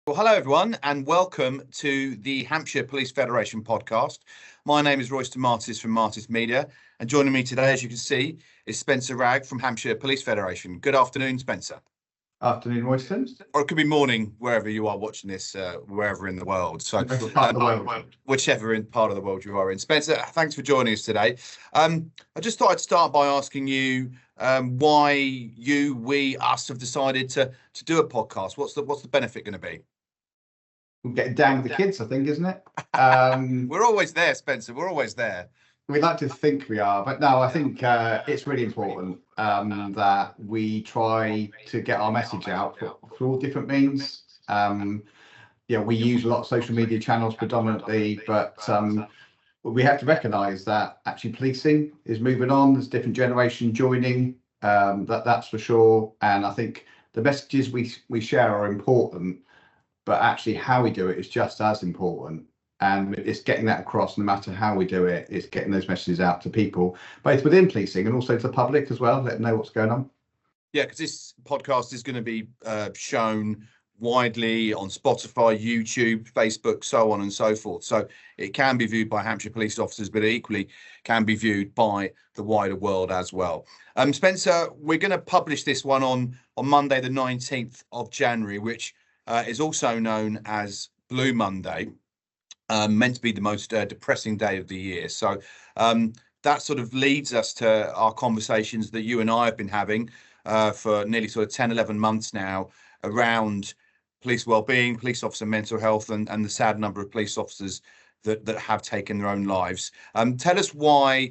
Well, hello everyone, and welcome to the Hampshire Police Federation Podcast. My name is Royston from Martis Media, and joining me today, as you can see, is Spencer Wragg from Hampshire Police Federation. Good afternoon, Spencer. Afternoon, Royston. Or it could be morning, wherever you are watching this, wherever in the world. So, whichever part of the world you are in. Spencer, thanks for joining us today. I just thought I'd start by asking you why we, us have decided to do a podcast. What's the benefit going to be? We'll get down with the kids, I think, isn't it? We're always there, Spencer. We're always there. We like to think we are, but no, I think it's really important that we try to get our message out for all different means. We use a lot of social media channels predominantly, but we have to recognise that actually policing is moving on. There's different generation joining, that's for sure. And I think the messages we share are important, but actually how we do it is just as important. And it's getting that across no matter how we do it. It's getting those messages out to people, both within policing and also to the public as well, let them know what's going on. Yeah, because this podcast is going to be shown widely on Spotify, YouTube, Facebook, so on and so forth. So it can be viewed by Hampshire police officers, but it equally can be viewed by the wider world as well. Spencer, we're going to publish this one on Monday, the 19th of January, which is also known as Blue Monday, meant to be the most depressing day of the year. So that sort of leads us to our conversations that you and I have been having for nearly sort of 10, 11 months now around police wellbeing, police officer mental health, and the sad number of police officers that have taken their own lives. Tell us why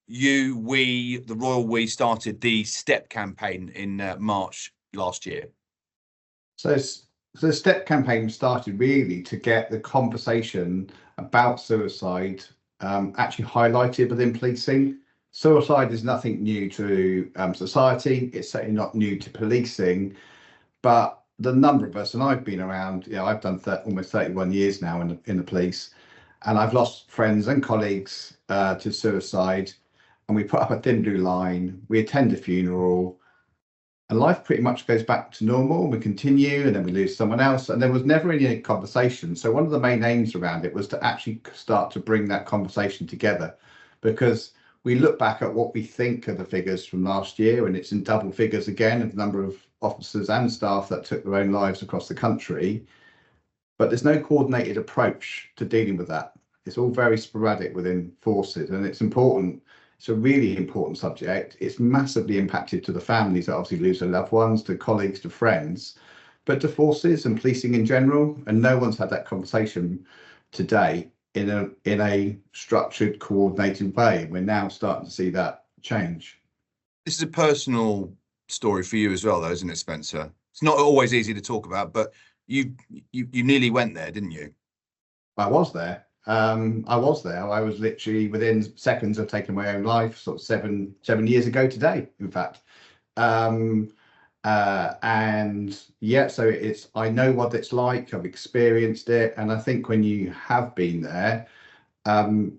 the Royal We started the STEP campaign in March last year. So the STEP campaign started really to get the conversation about suicide actually highlighted within policing. Suicide is nothing new to society. It's certainly not new to policing, but the number of us, and I've been around, I've done almost 31 years now in the police, and I've lost friends and colleagues to suicide, and we put up a thin blue line, we attend a funeral, and life pretty much goes back to normal. We continue, and then we lose someone else, and there was never any conversation. So one of the main aims around it was to actually start to bring that conversation together, because we look back at what we think are the figures from last year, and it's in double figures again of the number of officers and staff that took their own lives across the country. But there's no coordinated approach to dealing with that. It's all very sporadic within forces, and it's important. It's a really important subject. It's massively impacted to the families that obviously lose their loved ones, to colleagues, to friends, but to forces and policing in general. And no one's had that conversation today in a structured, coordinated way. We're now starting to see that change. This is a personal story for you as well, though, isn't it, Spencer? It's not always easy to talk about, but you nearly went there, didn't you? I was there. I was literally within seconds of taking my own life, sort of seven years ago today, in fact. So I know what it's like. I've experienced it, and I think when you have been there,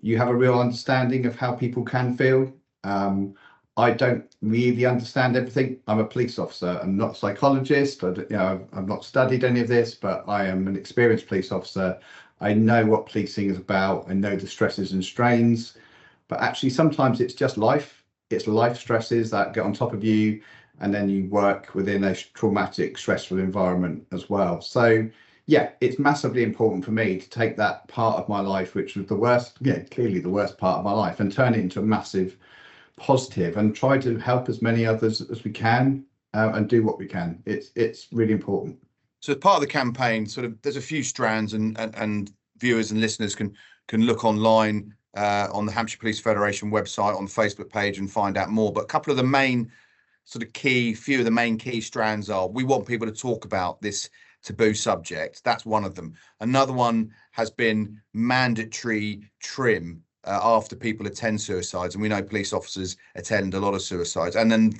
you have a real understanding of how people can feel. I don't really understand everything. I'm a police officer. I'm not a psychologist. I've not studied any of this, but I am an experienced police officer. I know what policing is about. I know the stresses and strains, but actually sometimes it's just life. It's life stresses that get on top of you, and then you work within a traumatic, stressful environment as well. So yeah, it's massively important for me to take that part of my life, which was the worst, clearly the worst part of my life, and turn it into a massive positive and try to help as many others as we can and do what we can. It's really important. So as part of the campaign, sort of, there's a few strands, and viewers and listeners can look online on the Hampshire Police Federation website, on the Facebook page, and find out more. But a couple of the main few of the main key strands are: we want people to talk about this taboo subject. That's one of them. Another one has been mandatory trim after people attend suicides, and we know police officers attend a lot of suicides. And then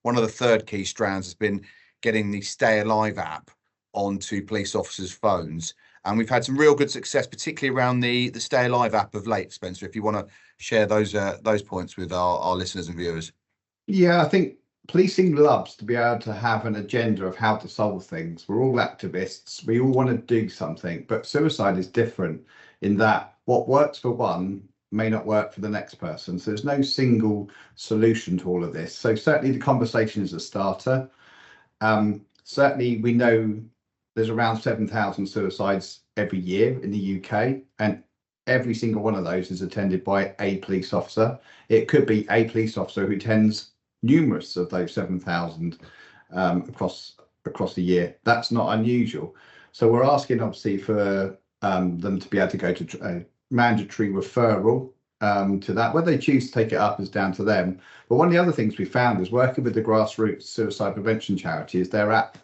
one of the third key strands has been getting the Stay Alive app onto police officers' phones. And we've had some real good success, particularly around the Stay Alive app of late. Spencer, if you want to share those points with our listeners and viewers. Yeah, I think policing loves to be able to have an agenda of how to solve things. We're all activists. We all want to do something, but suicide is different in that what works for one may not work for the next person. So there's no single solution to all of this. So certainly the conversation is a starter. Certainly we know there's around 7,000 suicides every year in the UK, and every single one of those is attended by a police officer. It could be a police officer who attends numerous of those 7,000 across the year. That's not unusual. So we're asking obviously for them to be able to go to a mandatory referral to that. Whether they choose to take it up is down to them. But one of the other things we found is working with the grassroots suicide prevention charity is their app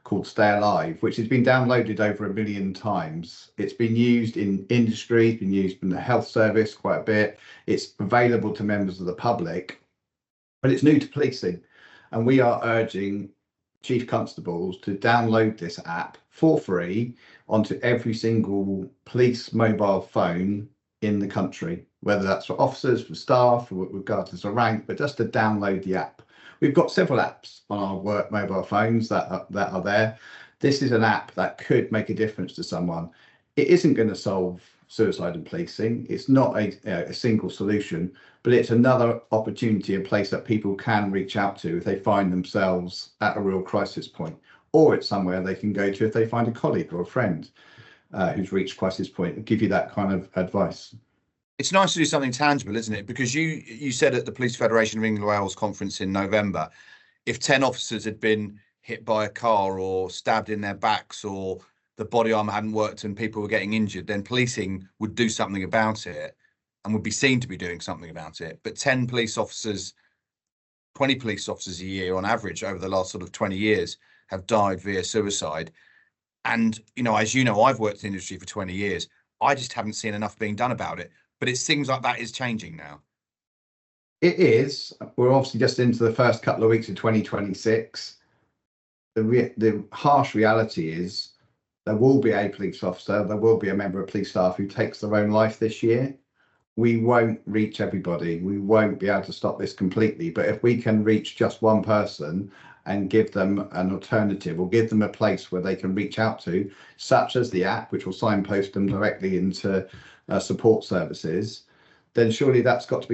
called Stay Alive, which has been downloaded over 1 million times. It's been used in industry, it's been used in the health service quite a bit. It's available to members of the public, but it's new to policing. And we are urging chief constables to download this app for free onto every single police mobile phone in the country, whether that's for officers, for staff, regardless of rank, but just to download the app. We've got several apps on our work mobile phones that are there. This is an app that could make a difference to someone. It isn't going to solve suicide and policing. It's not a single solution, but it's another opportunity, a place that people can reach out to if they find themselves at a real crisis point, or it's somewhere they can go to if they find a colleague or a friend who's reached crisis point and give you that kind of advice. It's nice to do something tangible, isn't it? Because you said at the Police Federation of England Wales conference in November, if 10 officers had been hit by a car or stabbed in their backs or the body armor hadn't worked and people were getting injured, then policing would do something about it and would be seen to be doing something about it. But 10 police officers, 20 police officers a year on average over the last sort of 20 years have died via suicide. And, as you know, I've worked in the industry for 20 years. I just haven't seen enough being done about it. But it seems like that is changing now. It is. We're obviously just into the first couple of weeks of 2026. The harsh reality is there will be a police officer, there will be a member of police staff who takes their own life this year. We won't reach everybody. We won't be able to stop this completely. But if we can reach just one person and give them an alternative or give them a place where they can reach out to, such as the app, which will signpost them directly into support services, then surely that's got to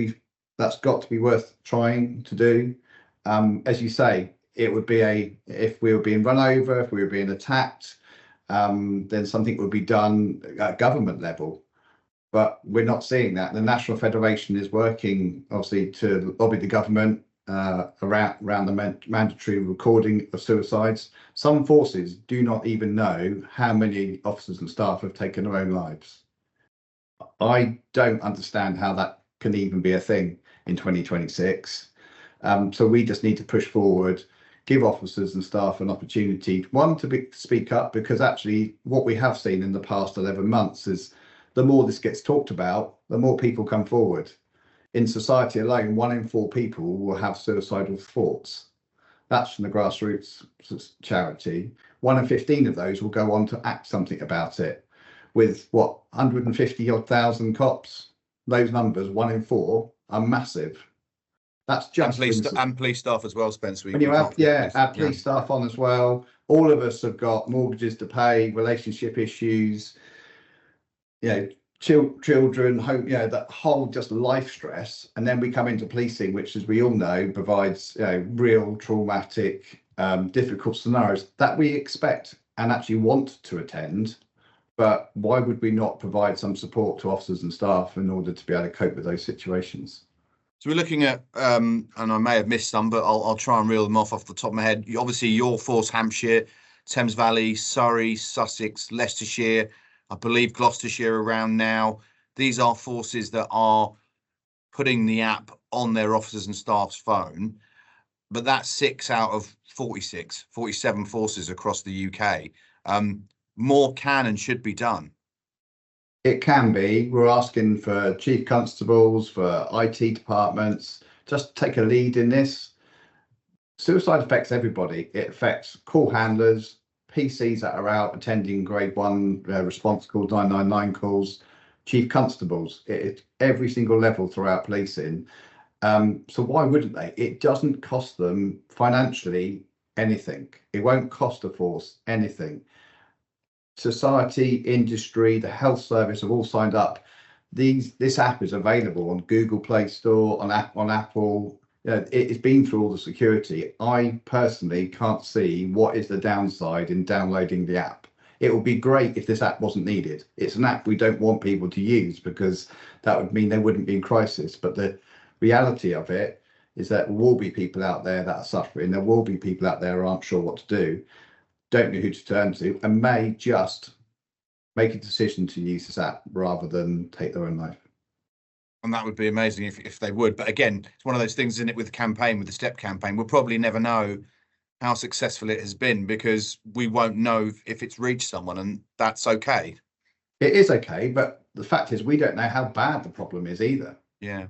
be worth trying to do. As you say, it would be if we were being run over, if we were being attacked, then something would be done at government level. But we're not seeing that. The National Federation is working obviously to lobby the government around the mandatory recording of suicides. Some forces do not even know how many officers and staff have taken their own lives. I don't understand how that can even be a thing in 2026. So we just need to push forward, give officers and staff an opportunity, one, to speak up, because actually what we have seen in the past 11 months is the more this gets talked about, the more people come forward. In society alone, 1 in 4 people will have suicidal thoughts. That's from the grassroots charity. 1 in 15 of those will go on to act something about it. With 150,000 cops, those numbers, 1 in 4, are massive. That's just and police staff as well, Spencer. When you add police staff on as well, all of us have got mortgages to pay, relationship issues, children, home, that whole just life stress. And then we come into policing, which, as we all know, provides real traumatic, difficult scenarios that we expect and actually want to attend. But why would we not provide some support to officers and staff in order to be able to cope with those situations? So we're looking at, and I may have missed some, but I'll try and reel them off the top of my head. Obviously, your force, Hampshire, Thames Valley, Surrey, Sussex, Leicestershire, I believe Gloucestershire around now. These are forces that are putting the app on their officers and staff's phone. But that's 6 out of 47 forces across the UK. More can and should be done. It can be. We're asking for chief constables, for IT departments, just take a lead in this. Suicide affects everybody. It affects call handlers, PCs that are out attending grade 1 response calls, 999 calls, chief constables. It's every single level throughout policing. So why wouldn't they? It doesn't cost them financially anything. It won't cost a force anything. Society, industry, the health service have all signed up. This app is available on Google Play Store, on Apple. It's been through all the security. I personally can't see what is the downside in downloading the app. It would be great if this app wasn't needed. It's an app we don't want people to use because that would mean they wouldn't be in crisis. But the reality of it is that there will be people out there that are suffering. There will be people out there who aren't sure what to do, don't know who to turn to, and may just make a decision to use this app rather than take their own life. And that would be amazing if they would. But again, it's one of those things, isn't it, with the campaign, with the STEP campaign, we'll probably never know how successful it has been because we won't know if it's reached someone, and that's okay. It is okay, but the fact is we don't know how bad the problem is either. Yeah.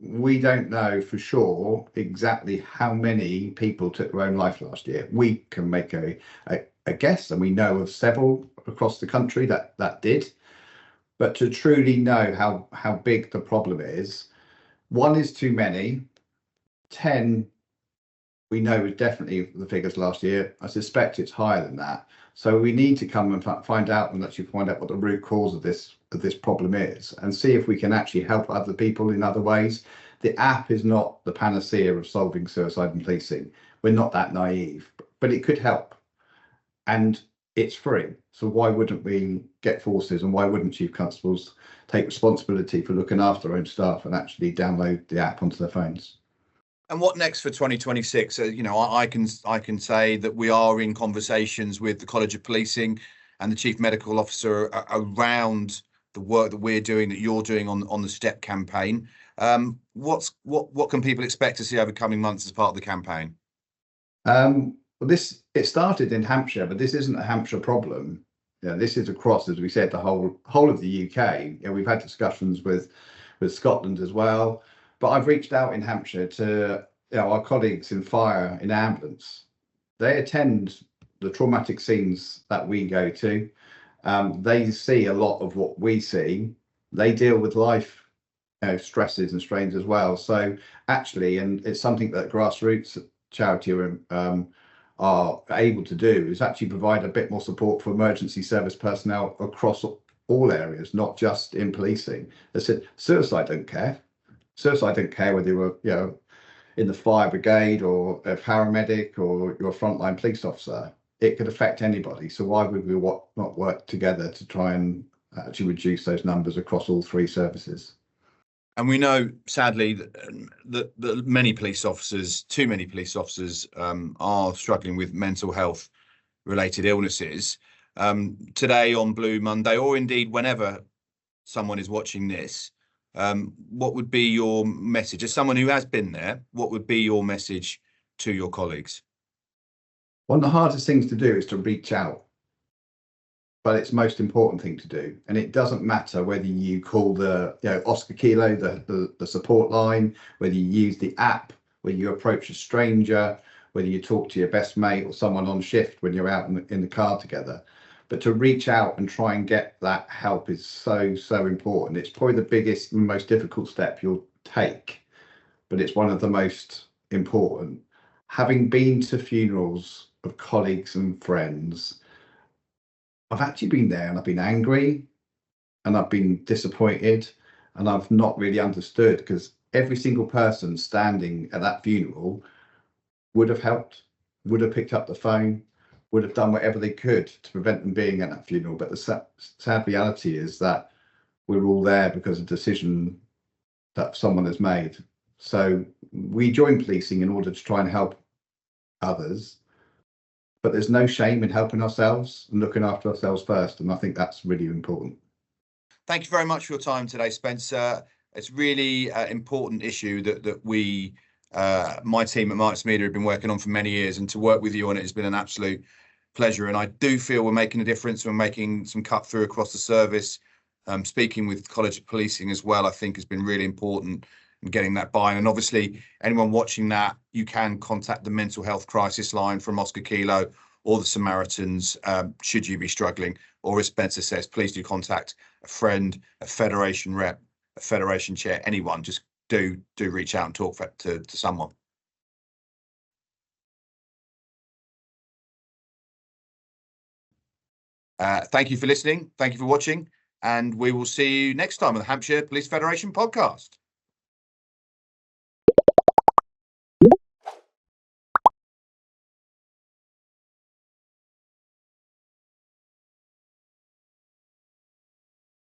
We don't know for sure exactly how many people took their own life last year. We can make a guess, and we know of several across the country that did. But to truly know how big the problem is, 1 is too many. 10, we know was definitely the figures last year. I suspect it's higher than that. So we need to come and find out what the root cause of this problem is, and see if we can actually help other people in other ways. The app is not the panacea of solving suicide and policing. We're not that naive, but it could help, and it's free. So why wouldn't we get forces, and why wouldn't chief constables take responsibility for looking after their own staff and actually download the app onto their phones? And what next for 2026? I can say that we are in conversations with the College of Policing and the Chief Medical Officer around the work that we're doing, that you're doing on the STEP campaign. What can people expect to see over coming months as part of the campaign? Well, it started in Hampshire, but this isn't a Hampshire problem. This is across, as we said, the whole of the UK. We've had discussions with Scotland as well. But I've reached out in Hampshire to our colleagues in fire, in ambulance. They attend the traumatic scenes that we go to. They see a lot of what we see. They deal with life stresses and strains as well. So actually, and it's something that grassroots charity are able to do, is actually provide a bit more support for emergency service personnel across all areas, not just in policing. They said suicide don't care. Suicide don't care whether you're in the fire brigade or a paramedic or you're a frontline police officer. It could affect anybody. So why would we not work together to try and actually reduce those numbers across all 3 services? And we know, sadly, that many police officers, too many police officers, are struggling with mental health related illnesses. Today on Blue Monday, or indeed whenever someone is watching this, what would be your message as someone who has been there? What would be your message to your colleagues? One of the hardest things to do is to reach out, but it's the most important thing to do. And it doesn't matter whether you call the Oscar Kilo, the support line, whether you use the app, whether you approach a stranger, whether you talk to your best mate or someone on shift when you're out in the car together. But to reach out and try and get that help is so important. It's probably the biggest and most difficult step you'll take, but it's one of the most important. Having been to funerals of colleagues and friends, I've actually been there and I've been angry and I've been disappointed and I've not really understood, because every single person standing at that funeral would have helped, would have picked up the phone, would have done whatever they could to prevent them being at that funeral. But the sad reality is that we're all there because of a decision that someone has made. So we join policing in order to try and help others, but there's no shame in helping ourselves and looking after ourselves first. And I think that's really important. Thank you very much for your time today, Spencer. It's really an important issue that we, my team at Marks Media, have been working on for many years, and to work with you on it has been an absolute pleasure. And I do feel we're making a difference. We're making some cut through across the service. Speaking with College of Policing as well, I think has been really important in getting that buy-in. And obviously, anyone watching that, you can contact the mental health crisis line from Oscar Kilo or the Samaritans, should you be struggling. Or as Spencer says, please do contact a friend, a federation rep, a federation chair, anyone. Just do reach out and talk to someone. Thank you for listening. Thank you for watching. And we will see you next time on the Hampshire Police Federation podcast.